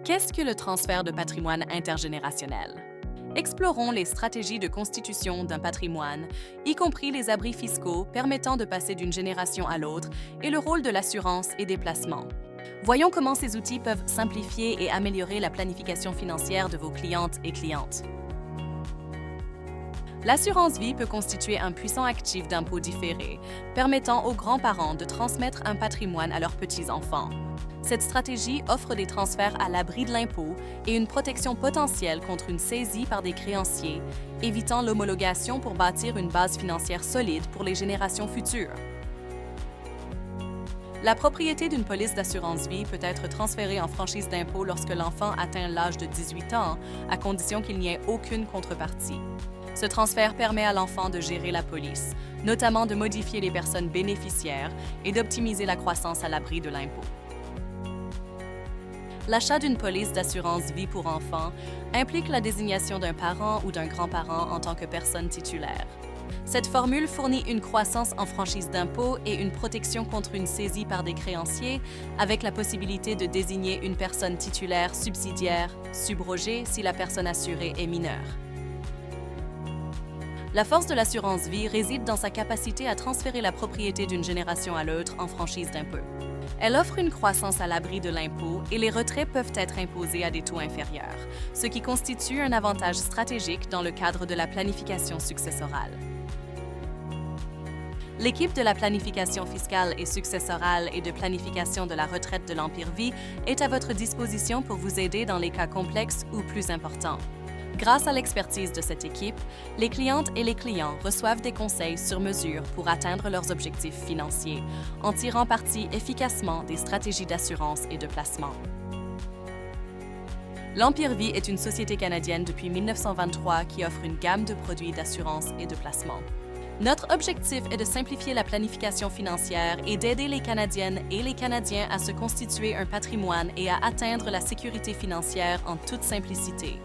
Qu'est-ce que le transfert de patrimoine intergénérationnel? Explorons les stratégies de constitution d'un patrimoine, y compris les abris fiscaux permettant de passer d'une génération à l'autre et le rôle de l'assurance et des placements. Voyons comment ces outils peuvent simplifier et améliorer la planification financière de vos clientes et clientes. L'assurance vie peut constituer un puissant actif d'impôt différé, permettant aux grands-parents de transmettre un patrimoine à leurs petits-enfants. Cette stratégie offre des transferts à l'abri de l'impôt et une protection potentielle contre une saisie par des créanciers, évitant l'homologation pour bâtir une base financière solide pour les générations futures. La propriété d'une police d'assurance vie peut être transférée en franchise d'impôt lorsque l'enfant atteint l'âge de 18 ans, à condition qu'il n'y ait aucune contrepartie. Ce transfert permet à l'enfant de gérer la police, notamment de modifier les personnes bénéficiaires et d'optimiser la croissance à l'abri de l'impôt. L'achat d'une police d'assurance vie pour enfants implique la désignation d'un parent ou d'un grand-parent en tant que personne titulaire. Cette formule fournit une croissance en franchise d'impôt et une protection contre une saisie par des créanciers, avec la possibilité de désigner une personne titulaire subsidiaire, subrogée si la personne assurée est mineure. La force de l'assurance vie réside dans sa capacité à transférer la propriété d'une génération à l'autre en franchise d'impôt. Elle offre une croissance à l'abri de l'impôt et les retraits peuvent être imposés à des taux inférieurs, ce qui constitue un avantage stratégique dans le cadre de la planification successorale. L'équipe de la planification fiscale et successorale et de planification de la retraite de l'Empire Vie est à votre disposition pour vous aider dans les cas complexes ou plus importants. Grâce à l'expertise de cette équipe, les clientes et les clients reçoivent des conseils sur mesure pour atteindre leurs objectifs financiers, en tirant parti efficacement des stratégies d'assurance et de placement. L'Empire Vie est une société canadienne depuis 1923 qui offre une gamme de produits d'assurance et de placement. Notre objectif est de simplifier la planification financière et d'aider les Canadiennes et les Canadiens à se constituer un patrimoine et à atteindre la sécurité financière en toute simplicité.